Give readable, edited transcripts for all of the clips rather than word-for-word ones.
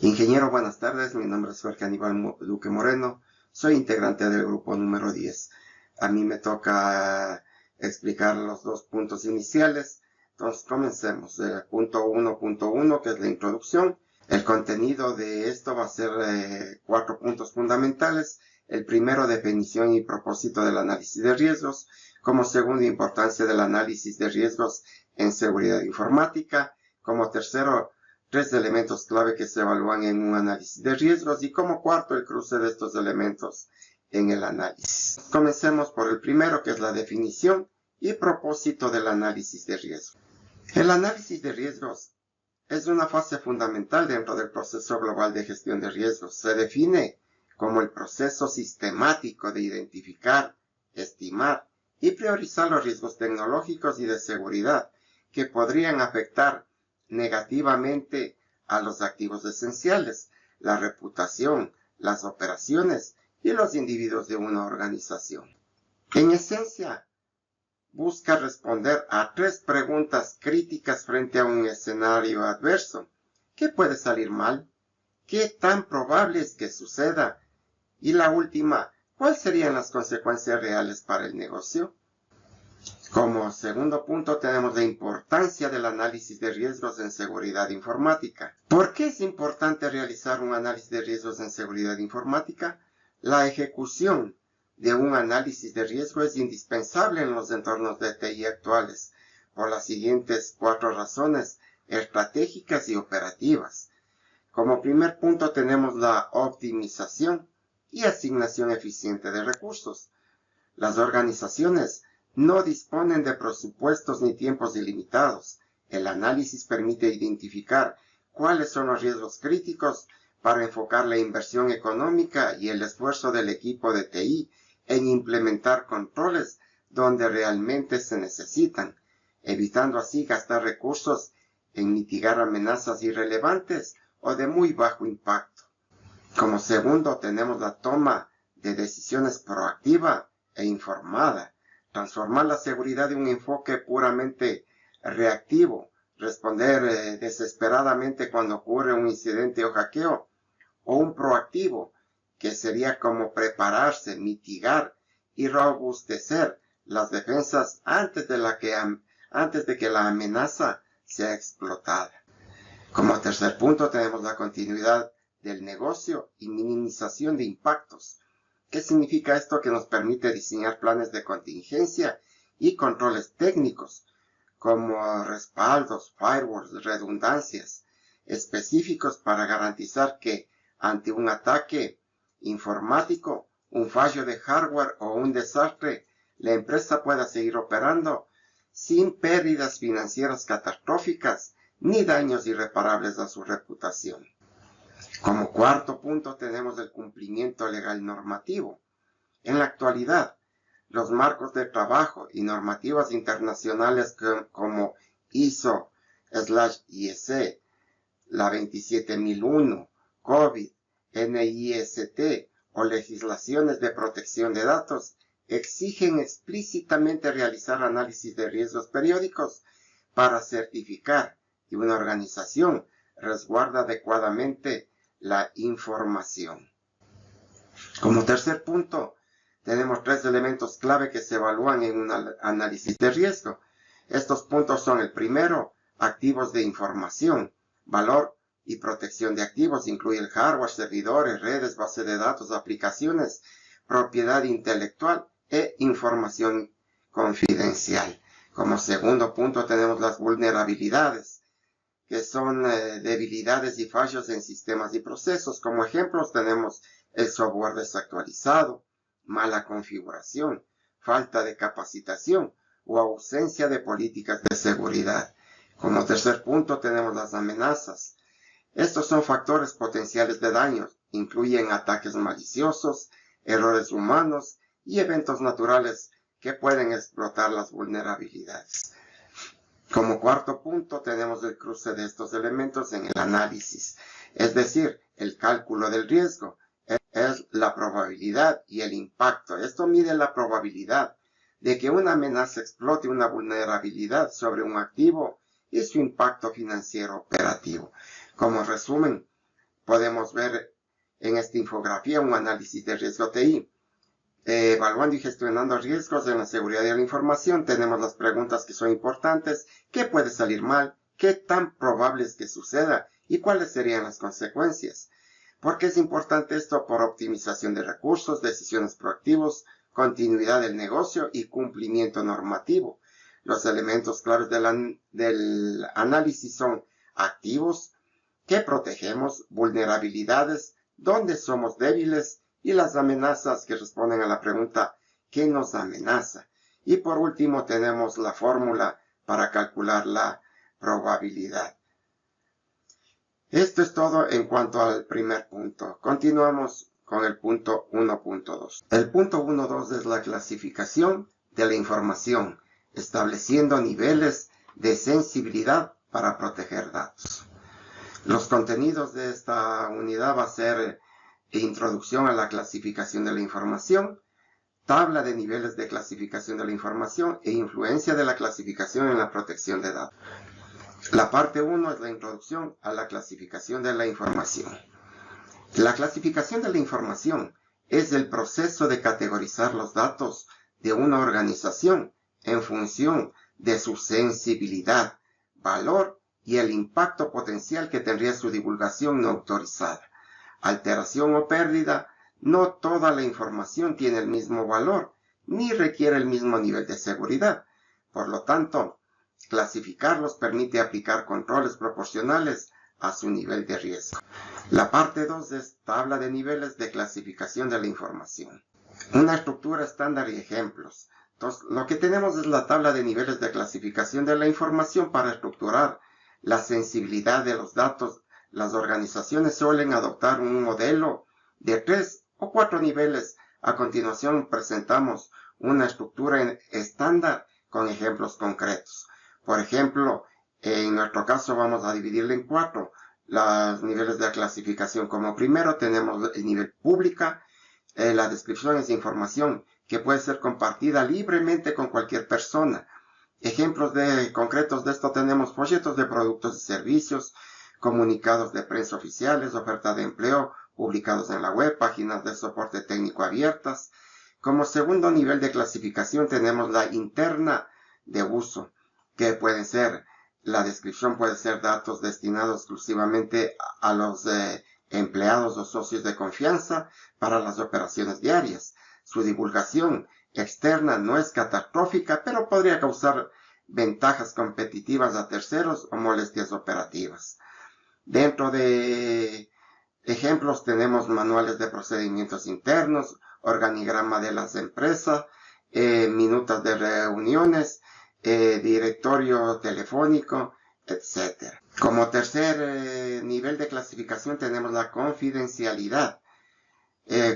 Ingeniero, buenas tardes. Mi nombre es Jorge Aníbal Duque Moreno. Soy integrante del grupo número 10. A mí me toca explicar los dos puntos iniciales. Entonces, comencemos. Punto 1.1, que es la introducción. El contenido de esto va a ser 4 puntos fundamentales. El primero, definición y propósito del análisis de riesgos. Como segundo, importancia del análisis de riesgos en seguridad informática. Como tercero, 3 elementos clave que se evalúan en un análisis de riesgos. Y como cuarto, el cruce de estos elementos en el análisis. Comencemos por el primero, que es la definición y propósito del análisis de riesgos. El análisis de riesgos es una fase fundamental dentro del proceso global de gestión de riesgos. Se define como el proceso sistemático de identificar, estimar y priorizar los riesgos tecnológicos y de seguridad que podrían afectar negativamente a los activos esenciales, la reputación, las operaciones y los individuos de una organización. En esencia, busca responder a 3 preguntas críticas frente a un escenario adverso. ¿Qué puede salir mal? ¿Qué tan probable es que suceda? Y la última, ¿cuáles serían las consecuencias reales para el negocio? Como segundo punto tenemos la importancia del análisis de riesgos en seguridad informática. ¿Por qué es importante realizar un análisis de riesgos en seguridad informática? La ejecución de un análisis de riesgo es indispensable en los entornos de TI actuales, por las siguientes 4 razones estratégicas y operativas. Como primer punto tenemos la optimización y asignación eficiente de recursos. Las organizaciones no disponen de presupuestos ni tiempos ilimitados. El análisis permite identificar cuáles son los riesgos críticos para enfocar la inversión económica y el esfuerzo del equipo de TI en implementar controles donde realmente se necesitan, evitando así gastar recursos en mitigar amenazas irrelevantes o de muy bajo impacto. Como segundo, tenemos la toma de decisiones proactiva e informada. Transformar la seguridad de un enfoque puramente reactivo, responder desesperadamente cuando ocurre un incidente o hackeo, o un proactivo, que sería como prepararse, mitigar y robustecer las defensas antes de que la amenaza sea explotada. Como tercer punto tenemos la continuidad del negocio y minimización de impactos. ¿Qué significa esto? Que nos permite diseñar planes de contingencia y controles técnicos, como respaldos, firewalls, redundancias específicos para garantizar que ante un ataque informático, un fallo de hardware o un desastre, la empresa pueda seguir operando sin pérdidas financieras catastróficas ni daños irreparables a su reputación. Como cuarto punto tenemos el cumplimiento legal normativo. En la actualidad, los marcos de trabajo y normativas internacionales como ISO/IEC, la 27001, COVID, NIST o legislaciones de protección de datos exigen explícitamente realizar análisis de riesgos periódicos para certificar que una organización resguarda adecuadamente la información. Como tercer punto, tenemos 3 elementos clave que se evalúan en un análisis de riesgo. Estos puntos son el primero, activos de información, valor y protección de activos, incluye el hardware, servidores, redes, base de datos, aplicaciones, propiedad intelectual e información confidencial. Como segundo punto tenemos las vulnerabilidades, que son debilidades y fallos en sistemas y procesos. Como ejemplos tenemos el software desactualizado, mala configuración, falta de capacitación o ausencia de políticas de seguridad. Como tercer punto tenemos las amenazas. Estos son factores potenciales de daños, incluyen ataques maliciosos, errores humanos y eventos naturales que pueden explotar las vulnerabilidades. Como cuarto punto tenemos el cruce de estos elementos en el análisis, es decir, el cálculo del riesgo, es la probabilidad y el impacto. Esto mide la probabilidad de que una amenaza explote una vulnerabilidad sobre un activo y su impacto financiero operativo. Como resumen, podemos ver en esta infografía un análisis de riesgo TI. Evaluando y gestionando riesgos en la seguridad de la información, tenemos las preguntas que son importantes: ¿qué puede salir mal? ¿Qué tan probable es que suceda? ¿Y cuáles serían las consecuencias? ¿Por qué es importante esto? Por optimización de recursos, decisiones proactivas, continuidad del negocio y cumplimiento normativo. Los elementos claves del análisis son activos, qué protegemos, vulnerabilidades, dónde somos débiles, y las amenazas, que responden a la pregunta ¿qué nos amenaza? Y por último tenemos la fórmula para calcular la probabilidad. Esto es todo en cuanto al primer punto. Continuamos con el punto 1.2. El punto 1.2 es la clasificación de la información, estableciendo niveles de sensibilidad para proteger datos. Los contenidos de esta unidad va a ser introducción a la clasificación de la información, tabla de niveles de clasificación de la información e influencia de la clasificación en la protección de datos. La parte 1 es la introducción a la clasificación de la información. La clasificación de la información es el proceso de categorizar los datos de una organización en función de su sensibilidad, valor y el impacto potencial que tendría su divulgación no autorizada. Alteración o pérdida: no toda la información tiene el mismo valor, ni requiere el mismo nivel de seguridad. Por lo tanto, clasificarlos permite aplicar controles proporcionales a su nivel de riesgo. La parte 2 es tabla de niveles de clasificación de la información. Una estructura estándar y ejemplos. Entonces, lo que tenemos es la tabla de niveles de clasificación de la información para estructurar la sensibilidad de los datos. Las organizaciones suelen adoptar un modelo de 3 o 4 niveles. A continuación presentamos una estructura estándar con ejemplos concretos. Por ejemplo, en nuestro caso vamos a dividirla en 4. Los niveles de clasificación. Como primero tenemos el nivel pública. La descripción es información que puede ser compartida libremente con cualquier persona. Ejemplos concretos de esto tenemos folletos de productos y servicios, comunicados de prensa oficiales, ofertas de empleo publicados en la web, páginas de soporte técnico abiertas. Como segundo nivel de clasificación tenemos la interna de uso, que pueden ser, la descripción puede ser datos destinados exclusivamente a los empleados o socios de confianza para las operaciones diarias. Su divulgación externa no es catastrófica, pero podría causar ventajas competitivas a terceros o molestias operativas. Dentro de ejemplos tenemos manuales de procedimientos internos, organigrama de las empresas, minutas de reuniones, directorio telefónico, etc. Como tercer nivel de clasificación tenemos la confidencialidad.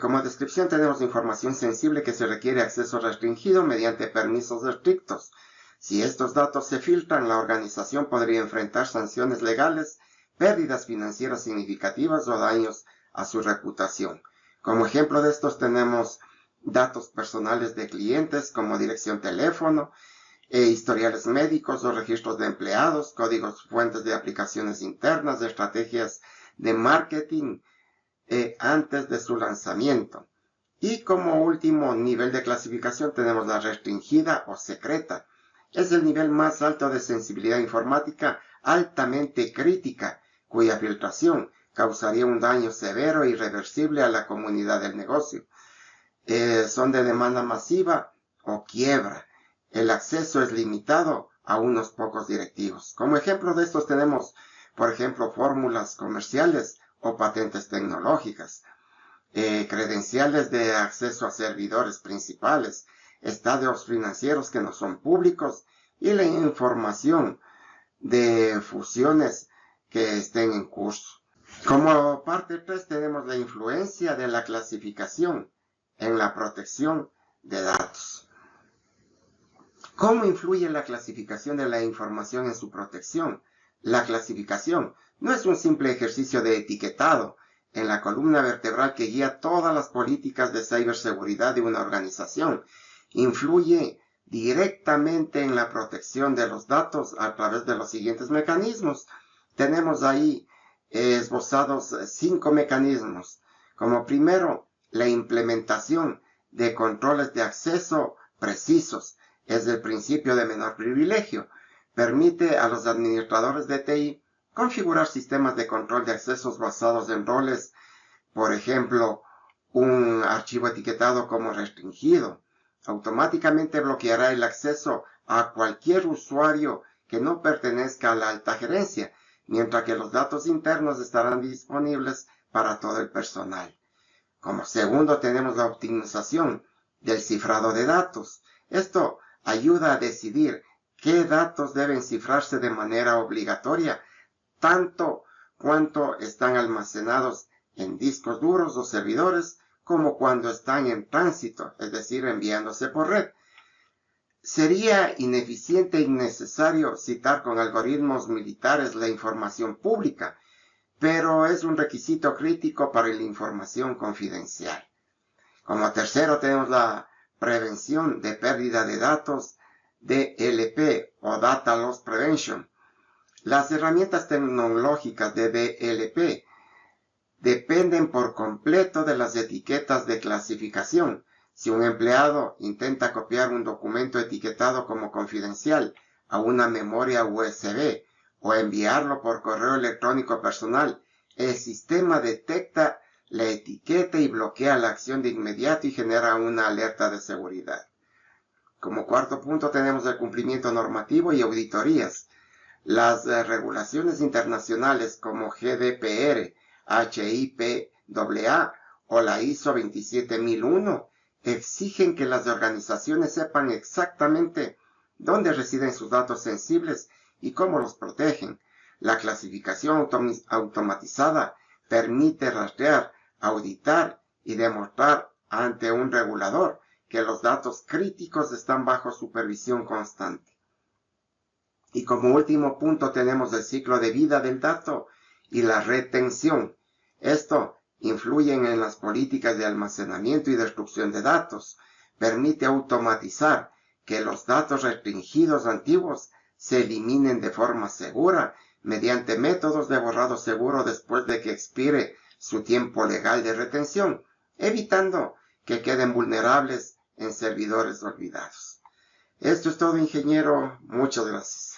Como descripción tenemos información sensible que se requiere acceso restringido mediante permisos estrictos. Si estos datos se filtran, la organización podría enfrentar sanciones legales, pérdidas financieras significativas o daños a su reputación. Como ejemplo de estos tenemos datos personales de clientes como dirección, teléfono, historiales médicos o registros de empleados, códigos fuentes de aplicaciones internas, de estrategias de marketing antes de su lanzamiento. Y como último nivel de clasificación tenemos la restringida o secreta. Es el nivel más alto de sensibilidad informática altamente crítica, cuya filtración causaría un daño severo e irreversible a la comunidad del negocio. Son de demanda masiva o quiebra. El acceso es limitado a unos pocos directivos. Como ejemplo de estos tenemos, por ejemplo, fórmulas comerciales o patentes tecnológicas, credenciales de acceso a servidores principales, estados financieros que no son públicos y la información de fusiones que estén en curso. Como parte 3 tenemos la influencia de la clasificación en la protección de datos. ¿Cómo influye la clasificación de la información en su protección? La clasificación no es un simple ejercicio de etiquetado en la columna vertebral que guía todas las políticas de ciberseguridad de una organización. Influye directamente en la protección de los datos a través de los siguientes mecanismos. Tenemos ahí esbozados 5 mecanismos. Como primero, la implementación de controles de acceso precisos. Es el principio de menor privilegio. Permite a los administradores de TI configurar sistemas de control de accesos basados en roles, por ejemplo, un archivo etiquetado como restringido. Automáticamente bloqueará el acceso a cualquier usuario que no pertenezca a la alta gerencia, mientras que los datos internos estarán disponibles para todo el personal. Como segundo, tenemos la optimización del cifrado de datos. Esto ayuda a decidir qué datos deben cifrarse de manera obligatoria, tanto cuanto están almacenados en discos duros o servidores, como cuando están en tránsito, es decir, enviándose por red. Sería ineficiente e innecesario citar con algoritmos militares la información pública, pero es un requisito crítico para la información confidencial. Como tercero tenemos la prevención de pérdida de datos, DLP o Data Loss Prevention. Las herramientas tecnológicas de DLP dependen por completo de las etiquetas de clasificación. Si un empleado intenta copiar un documento etiquetado como confidencial a una memoria USB o enviarlo por correo electrónico personal, el sistema detecta la etiqueta y bloquea la acción de inmediato y genera una alerta de seguridad. Como cuarto punto tenemos el cumplimiento normativo y auditorías. Las regulaciones internacionales como GDPR, HIPAA o la ISO 27001 exigen que las organizaciones sepan exactamente dónde residen sus datos sensibles y cómo los protegen. La clasificación automatizada permite rastrear, auditar y demostrar ante un regulador que los datos críticos están bajo supervisión constante. Y como último punto tenemos el ciclo de vida del dato y la retención. Esto influye en las políticas de almacenamiento y destrucción de datos. Permite automatizar que los datos restringidos antiguos se eliminen de forma segura mediante métodos de borrado seguro después de que expire su tiempo legal de retención, evitando que queden vulnerables en servidores olvidados. Esto es todo, ingeniero. Muchas gracias.